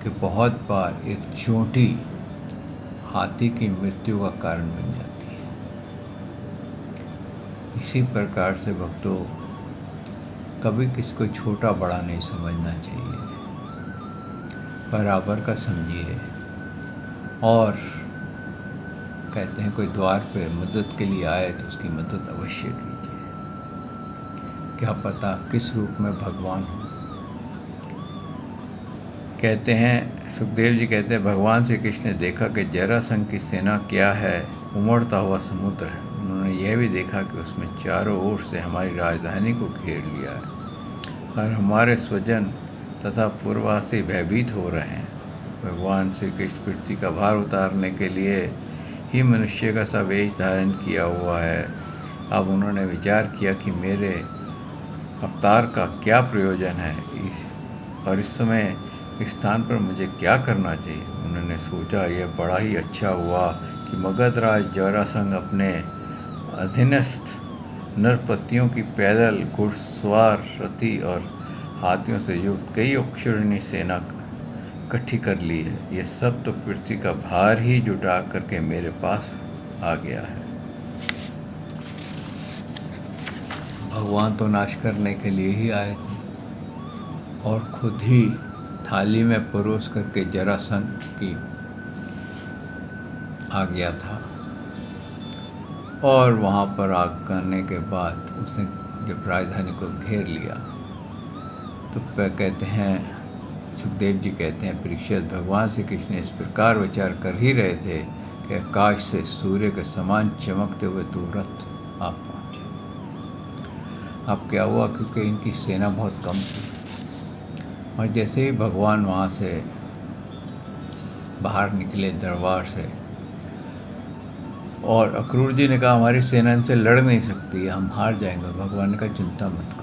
कि बहुत बार एक चोटी हाथी की मृत्यु का कारण बन जाती है। इसी प्रकार से भक्तों, कभी किसी को छोटा बड़ा नहीं समझना चाहिए, बराबर का समझिए। और कहते हैं कोई द्वार पे मदद के लिए आए तो उसकी मदद अवश्य कीजिए। क्या पता किस रूप में भगवान हो। कहते हैं, सुखदेव जी कहते हैं, भगवान श्री कृष्ण ने देखा कि जरासंध की सेना क्या है, उमड़ता हुआ समुद्र है। उन्होंने यह भी देखा कि उसमें चारों ओर से हमारी राजधानी को घेर लिया है और हमारे स्वजन तथा पूर्ववासी भयभीत हो रहे हैं। भगवान श्री कृष्ण पृथ्वी का भार उतारने के लिए ही मनुष्य का सा वेश धारण किया हुआ है। अब उन्होंने विचार किया कि मेरे अवतार का क्या प्रयोजन है और इस समय इस स्थान पर मुझे क्या करना चाहिए। उन्होंने सोचा, यह बड़ा ही अच्छा हुआ कि मगधराज जरासंध अपने अधीनस्थ नरपतियों की पैदल, घुड़सवार, रथी और हाथियों से युक्त कई अक्षौहिणी सेना इकट्ठी कर ली है। ये सब तो पृथ्वी का भार ही जुटा करके मेरे पास आ गया है। भगवान तो नाश करने के लिए ही आए थे और खुद ही थाली में परोस करके जरासंध की आ गया था। और वहाँ पर आने के बाद उसने जब राजधानी को घेर लिया तो कहते हैं, सुखदेव जी कहते हैं, परीक्षित, भगवान श्री कृष्ण इस प्रकार विचार कर ही रहे थे कि आकाश से सूर्य के समान चमकते हुए दो रथ आ पहुँचे। अब क्या हुआ, क्योंकि इनकी सेना बहुत कम थी और जैसे ही भगवान वहाँ से बाहर निकले दरबार से, और अक्रूर जी ने कहा हमारी सेना इनसे लड़ नहीं सकती, हम हार जाएंगे। भगवान ने कहा चिंता मत करो।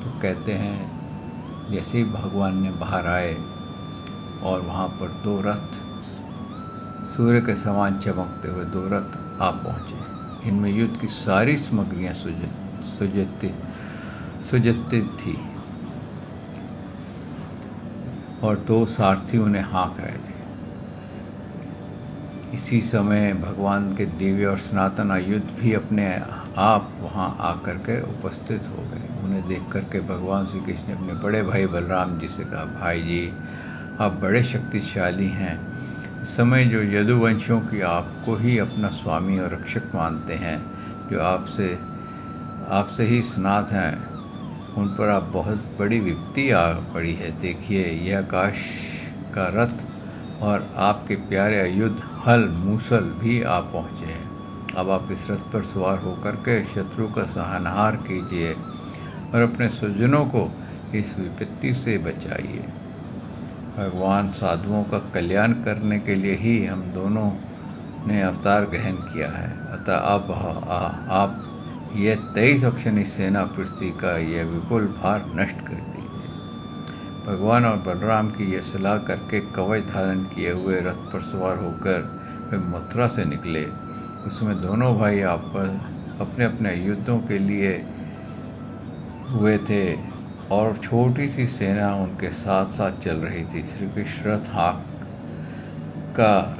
तो कहते हैं जैसे ही भगवान ने बाहर आए और वहाँ पर दो रथ, सूर्य के समान चमकते हुए दो रथ आ पहुँचे। इनमें युद्ध की सारी सामग्रियाँ सुजतित थी और दो सारथी उन्हें हाँक रहे थे। इसी समय भगवान के दिव्य और सनातन आयुध भी अपने आप वहाँ आकर के उपस्थित हो गए। उन्हें देख करके भगवान श्री कृष्ण ने अपने बड़े भाई बलराम जी से कहा, भाई जी, आप बड़े शक्तिशाली हैं। इस समय जो यदुवंशियों की आपको ही अपना स्वामी और रक्षक मानते हैं, जो आपसे ही स्नात हैं, उन पर आप बहुत बड़ी विपत्ति आ पड़ी है। देखिए, यह आकाश का रथ और आपके प्यारे आयुध हल मूसल भी आ पहुँचे हैं। अब आप इस रथ पर सवार होकर के शत्रु का संहार कीजिए और अपने स्वजनों को इस विपत्ति से बचाइए। भगवान साधुओं का कल्याण करने के लिए ही हम दोनों ने अवतार ग्रहण किया है। अतः अब आप यह 23 अक्षौहिणी सेना पृथ्वी का यह विपुल भार नष्ट कर दीजिए। भगवान और बलराम की यह सलाह करके कवच धारण किए हुए रथ पर सवार होकर वे मथुरा से निकले। उसमें दोनों भाई अपने अपने युद्धों के लिए हुए थे और छोटी सी सेना उनके साथ साथ चल रही थी। श्री कृष्ण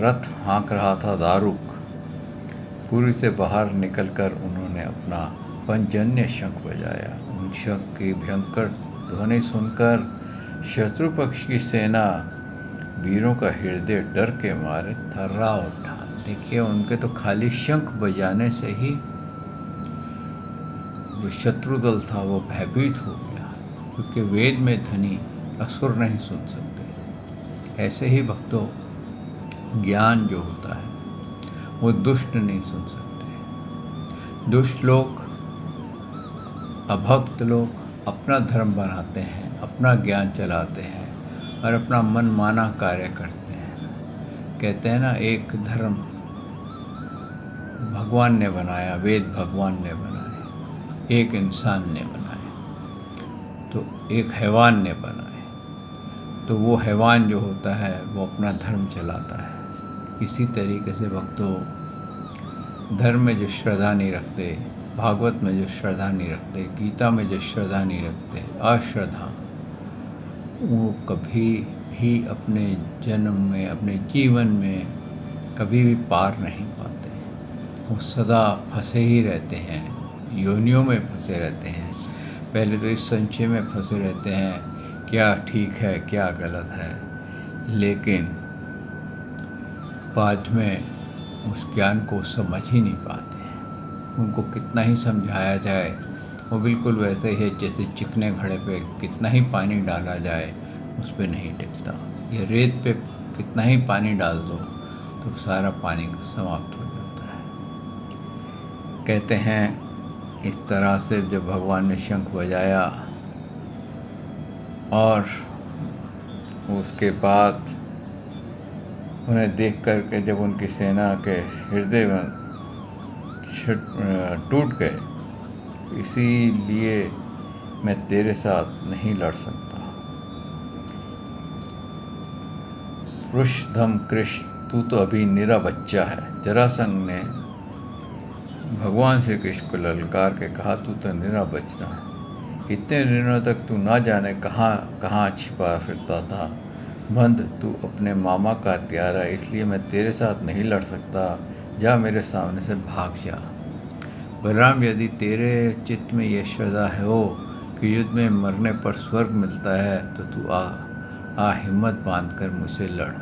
रथ हाँक रहा था दारुक। पुरी से बाहर निकलकर उन्होंने अपना पंचजन्य शंख बजाया। उन शंख की भयंकर ध्वनि सुनकर शत्रु पक्ष की सेना वीरों का हृदय डर के मारे थर्रा उठा। देखिए, उनके तो खाली शंख बजाने से ही जो शत्रु दल था वो भयभीत हो गया, क्योंकि वेद में ध्वनि असुर नहीं सुन सकते। ऐसे ही भक्तों, ज्ञान जो होता है वो दुष्ट नहीं सुन सकते। दुष्ट लोग, अभक्त लोग अपना धर्म बनाते हैं, अपना ज्ञान चलाते हैं और अपना मनमाना कार्य करते हैं। कहते हैं ना, एक धर्म भगवान ने बनाया, वेद भगवान ने बनाए, एक इंसान ने बनाए, तो एक हैवान ने बनाए, तो वो हैवान जो होता है वो अपना धर्म चलाता है। इसी तरीके से भक्तों, धर्म में जो श्रद्धा नहीं रखते, भागवत में जो श्रद्धा नहीं रखते, गीता में जो श्रद्धा नहीं रखते, अश्रद्धा, वो कभी भी अपने जन्म में, अपने जीवन में कभी भी पार नहीं पाते। वो सदा फंसे ही रहते हैं, योनियों में फंसे रहते हैं। पहले तो इस संशय में फंसे रहते हैं क्या ठीक है क्या गलत है, लेकिन बाद में उस ज्ञान को समझ ही नहीं पाते। उनको कितना ही समझाया जाए वो बिल्कुल वैसे ही है जैसे चिकने घड़े पे कितना ही पानी डाला जाए उस पर नहीं टिकता। ये रेत पे कितना ही पानी डाल दो तो सारा पानी समाप्त हो जाता है। कहते हैं इस तरह से जब भगवान ने शंख बजाया और उसके बाद उन्हें देख कर के जब उनकी सेना के हृदय टूट गए, इसीलिए मैं तेरे साथ नहीं लड़ सकता। पुरुषोत्तम कृष्ण, तू तो अभी निरा बच्चा है। जरासंध ने भगवान श्री कृष्ण को ललकार के कहा, तू तो निरा बच्चा है, इतने दिनों तक तू ना जाने कहाँ कहाँ छिपा फिरता था। बंद, तू अपने मामा का हत्यारा, इसलिए मैं तेरे साथ नहीं लड़ सकता। जा मेरे सामने से भाग जा। बलराम, यदि तेरे चित्त में यह श्रद्धा है हो कि युद्ध में मरने पर स्वर्ग मिलता है तो तू आ हिम्मत बांधकर मुझसे लड़।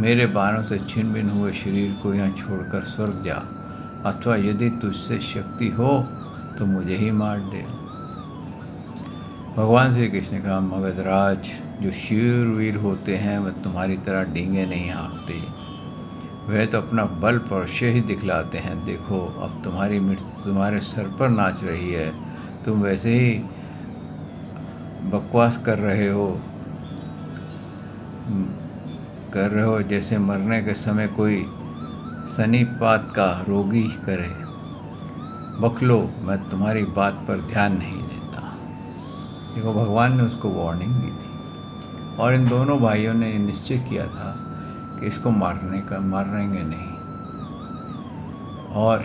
मेरे बाणों से छिन्न भिन्न हुए शरीर को यहाँ छोड़कर स्वर्ग जा, अथवा यदि तुझसे शक्ति हो तो मुझे ही मार दे। भगवान श्री कृष्ण ने कहा, मगधराज, जो शूरवीर होते हैं वह तुम्हारी तरह डींगे नहीं हाँकते। वह तो अपना बल परशय ही दिखलाते हैं। देखो, अब तुम्हारी मृत्यु तुम्हारे सर पर नाच रही है। तुम वैसे ही बकवास कर रहे हो जैसे मरने के समय कोई सन्निपात का रोगी करे। बकलो, मैं तुम्हारी बात पर ध्यान नहीं देता। देखो, भगवान ने उसको वार्निंग दी थी और इन दोनों भाइयों ने निश्चय किया था कि इसको मारेंगे नहीं। और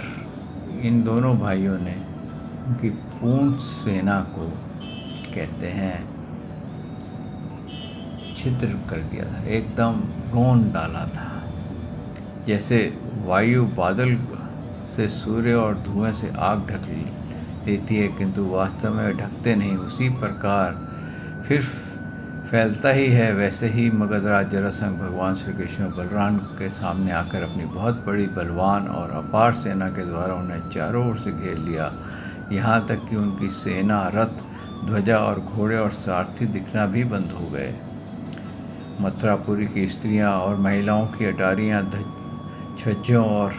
इन दोनों भाइयों ने उनकी पूर्ण सेना को कहते हैं छिद्र कर दिया था, एकदम रोन डाला था। जैसे वायु बादल से सूर्य और धुएं से आग ढक लेती है किंतु वास्तव में ढकते नहीं, उसी प्रकार फिर फैलता ही है, वैसे ही मगधराज जरासंध भगवान श्री कृष्ण और बलराम के सामने आकर अपनी बहुत बड़ी बलवान और अपार सेना के द्वारा उन्हें चारों ओर से घेर लिया। यहाँ तक कि उनकी सेना, रथ, ध्वजा और घोड़े और सारथी दिखना भी बंद हो गए। मथुरापुरी की स्त्रियाँ और महिलाओं की अटारियाँ छज्जों और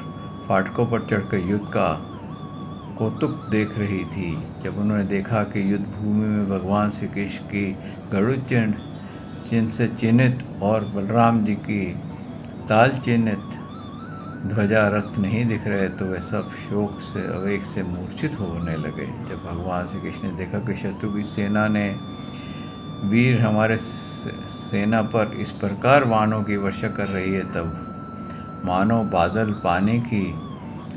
फाटकों पर चढ़कर युद्ध का कौतुक देख रही थी। जब उन्होंने देखा कि युद्ध भूमि में भगवान श्री कृष्ण की गरुड़ चिन्ह से चिन्हित और बलराम जी की ताल चिन्हित ध्वजा रथ नहीं दिख रहे तो वे सब शोक से आवेग से मूर्छित होने लगे। जब भगवान श्री कृष्ण ने देखा कि शत्रु की सेना ने वीर हमारे सेना पर इस प्रकार बाणों की वर्षा कर रही है, तब मानो बादल पानी की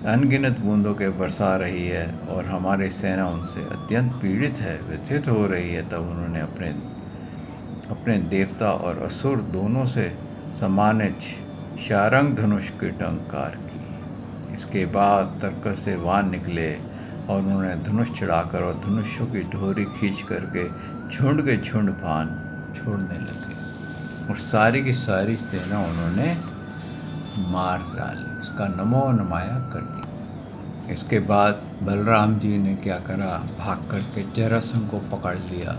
अनगिनत बूंदों के बरसा रही है और हमारी सेना उनसे अत्यंत पीड़ित है, व्यथित हो रही है, तब उन्होंने अपने देवता और असुर दोनों से सम्मानित शारंग धनुष की टंकार की। इसके बाद तर्कस से वान निकले और उन्होंने धनुष चढ़ाकर और धनुषों की डोरी खींच करके झुंड के झुंड बाण छोड़ने लगे और सारी की सारी सेना उन्होंने मार डाली, उसका नमो नमाया कर दिया। इसके बाद बलराम जी ने क्या करा, भाग करके जरासंध को पकड़ लिया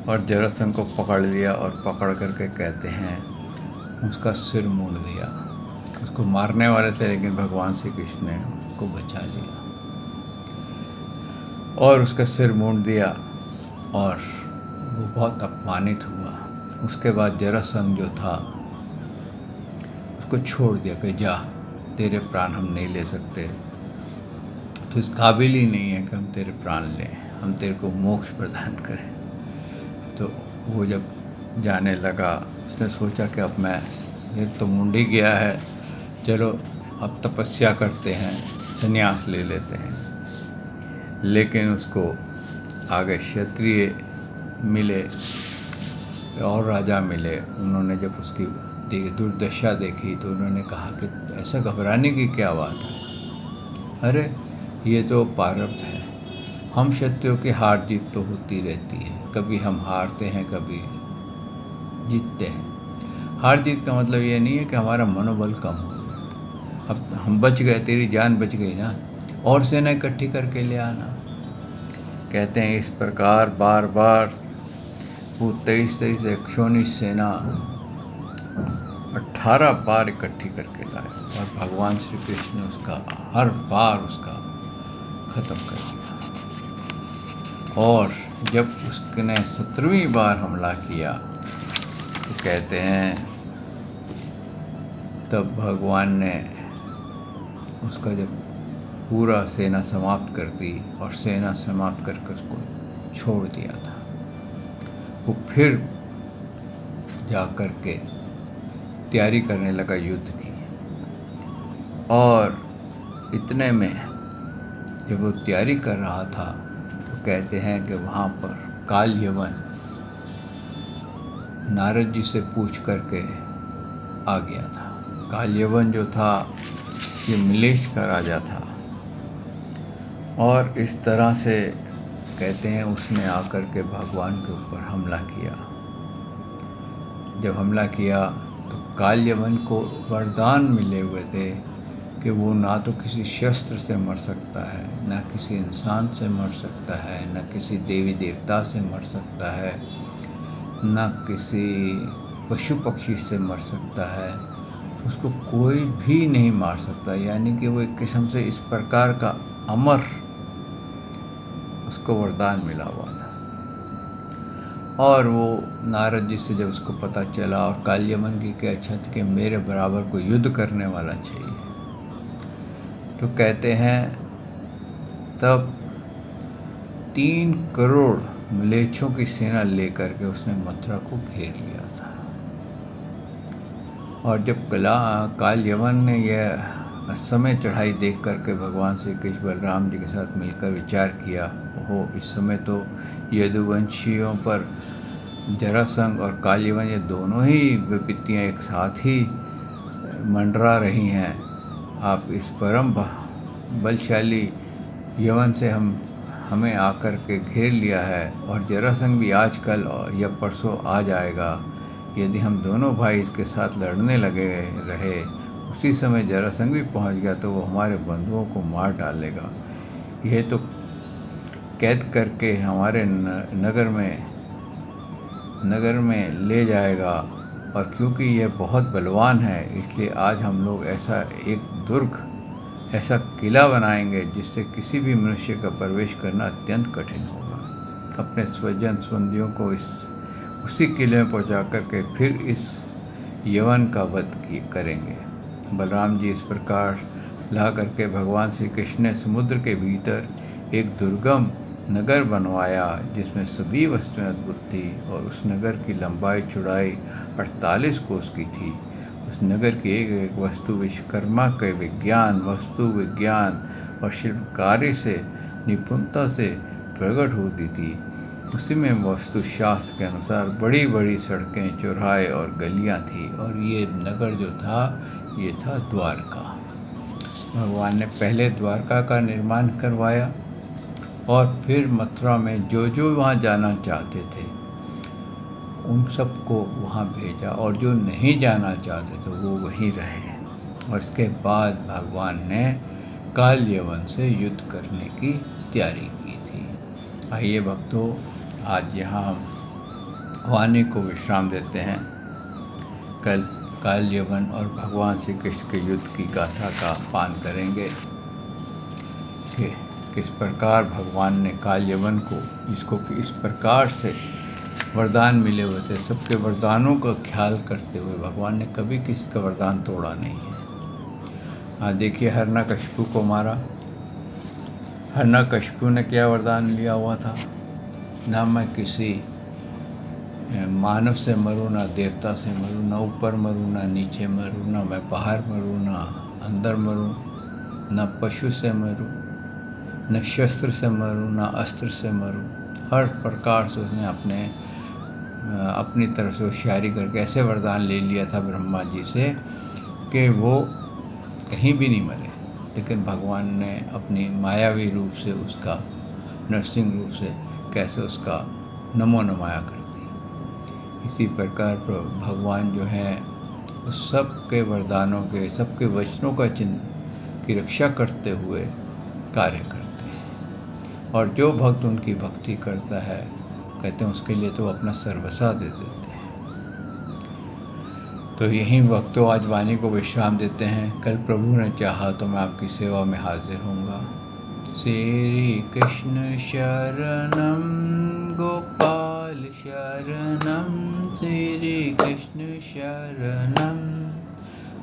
और जरासंध को पकड़ लिया और पकड़ करके कहते हैं उसका सिर मोड़ दिया। उसको मारने वाले थे लेकिन भगवान श्री कृष्ण ने उसको बचा लिया और उसका सिर मोड़ दिया और वो बहुत अपमानित हुआ। उसके बाद जरासंध जो था उसको छोड़ दिया कि जा, तेरे प्राण हम नहीं ले सकते, तो इस काबिल ही नहीं है कि हम तेरे प्राण लें, हम तेरे को मोक्ष प्रदान करें। तो वो जब जाने लगा उसने सोचा कि अब मैं सिर तो मुंड ही गया है, चलो अब तपस्या करते हैं, संन्यास ले लेते हैं। लेकिन उसको आगे क्षत्रिय मिले और राजा मिले, उन्होंने जब उसकी दुर्दशा देखी तो उन्होंने कहा कि ऐसा घबराने की क्या बात है, अरे ये तो प्रारब्ध है, हम क्षत्रियों की हार जीत तो होती रहती है, कभी हम हारते हैं कभी जीतते हैं। हार जीत का मतलब ये नहीं है कि हमारा मनोबल कम हो गया, अब हम बच गए, तेरी जान बच गई ना, और सेना इकट्ठी करके ले आना। कहते हैं इस प्रकार बार बार वो 23 119 सेना 18 बार इकट्ठी करके लाए और भगवान श्री कृष्ण ने उसका हर बार उसका ख़त्म कर दिया। और जब उसने 17वीं बार हमला किया तो कहते हैं तब भगवान ने उसका जब पूरा सेना समाप्त कर दी और सेना समाप्त करके उसको छोड़ दिया था, वो फिर जा कर के तैयारी करने लगा युद्ध की। और इतने में जब वो तैयारी कर रहा था तो कहते हैं कि वहाँ पर काल यवन नारद जी से पूछ करके आ गया था। काल यवन जो था ये मिलेश का राजा था और इस तरह से कहते हैं उसने आकर के भगवान के ऊपर हमला किया। जब हमला किया तो काल यवन को वरदान मिले हुए थे कि वो ना तो किसी शस्त्र से मर सकता है, ना किसी इंसान से मर सकता है, ना किसी देवी देवता से मर सकता है, ना किसी पशु पक्षी से मर सकता है, उसको कोई भी नहीं मार सकता। यानी कि वो एक किस्म से इस प्रकार का अमर उसको वरदान मिला हुआ था। और वो नारद जी से जब उसको पता चला और काल्यमन की क्या इच्छा थी कि मेरे बराबर को युद्ध करने वाला चाहिए, तो कहते हैं तब 3 करोड़ म्लेच्छों की सेना लेकर के उसने मथुरा को घेर लिया था। और जब काल यवन ने यह असमय चढ़ाई देख करके भगवान श्री कृष्ण बलराम जी के साथ मिलकर विचार किया, हो इस समय तो यदुवंशियों पर जरासंध और काल यवन ये दोनों ही विपत्तियाँ एक साथ ही मंडरा रही हैं, आप इस परम बलशाली यवन से हमें आकर के घेर लिया है और जरासंध भी आजकल या परसों आ जाएगा। यदि हम दोनों भाई इसके साथ लड़ने लगे रहे, उसी समय जरासंध भी पहुंच गया तो वो हमारे बंधुओं को मार डालेगा, यह तो कैद करके हमारे नगर में ले जाएगा। और क्योंकि यह बहुत बलवान है इसलिए आज हम लोग ऐसा एक दुर्ग, ऐसा किला बनाएंगे जिससे किसी भी मनुष्य का प्रवेश करना अत्यंत कठिन होगा। अपने स्वजन संबंधियों को उसी किले में पहुंचा करके फिर इस यवन का वध करेंगे। बलराम जी इस प्रकार ला करके भगवान श्री कृष्ण ने समुद्र के भीतर एक दुर्गम नगर बनवाया जिसमें सभी वस्तुएं अद्भुत थी और उस नगर की लंबाई चौड़ाई 48 कोस की थी। उस नगर की एक एक वस्तु विश्वकर्मा के विज्ञान, वस्तु विज्ञान और शिल्पकारी से निपुणता से प्रकट होती थी। उसी में वास्तुशास्त्र के अनुसार बड़ी बड़ी सड़कें, चौराहे और गलियां थी और ये नगर जो था ये था द्वारका। भगवान ने पहले द्वारका का निर्माण करवाया और फिर मथुरा में जो जो वहाँ जाना चाहते थे उन सबको वहाँ भेजा और जो नहीं जाना चाहते थे वो वहीं रहे। और इसके बाद भगवान ने काल यवन से युद्ध करने की तैयारी की थी। आइए भक्तों, आज यहाँ हम वाणी को विश्राम देते हैं। कल काल यवन और भगवान श्री कृष्ण के युद्ध की गाथा का पान करेंगे कि किस प्रकार भगवान ने काल यवन को, जिसको कि इस प्रकार से वरदान मिले हुए थे, सबके वरदानों का ख्याल करते हुए भगवान ने कभी किसी का वरदान तोड़ा नहीं है। हाँ देखिए, हिरण्यकशिपु को मारा। हिरण्यकशिपु ने क्या वरदान लिया हुआ था, ना मैं किसी मानव से मरूँ, ना देवता से मरूँ, ना ऊपर मरूँ ना नीचे मरूँ, ना मैं बाहर मरूँ ना अंदर मरूँ, ना पशु से मरूँ, न शस्त्र से मरूँ, ना अस्त्र से मरूँ। हर प्रकार से उसने अपने अपनी तरफ से होशियारी करके ऐसे वरदान ले लिया था ब्रह्मा जी से कि वो कहीं भी नहीं मरे, लेकिन भगवान ने अपनी मायावी रूप से उसका, नरसिंह रूप से कैसे उसका नमो नमाया कर दी। इसी प्रकार भगवान जो है उस सब के वरदानों के, सबके वचनों का चिन्ह की रक्षा करते हुए कार्य करते हैं, और जो भक्त उनकी भक्ति करता है कहते हैं उसके लिए तो अपना सर्वस्व दे देते हैं। तो यहीं वक्तों आज वाणी को विश्राम देते हैं। कल प्रभु ने चाहा तो मैं आपकी सेवा में हाजिर होऊंगा। श्री कृष्ण शरणम गोपाल शरणम, श्री कृष्ण शरणम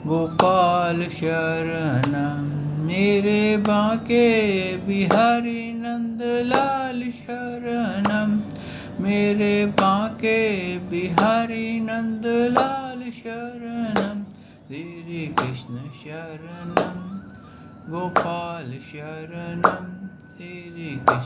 गोपाल शरणम, मेरे बांके बिहारी नंदलाल शरणम, मेरे बांके बिहारी नंदलाल शरणम, श्री कृष्ण शरणम गोपाल शरणम, श्री कृष्ण।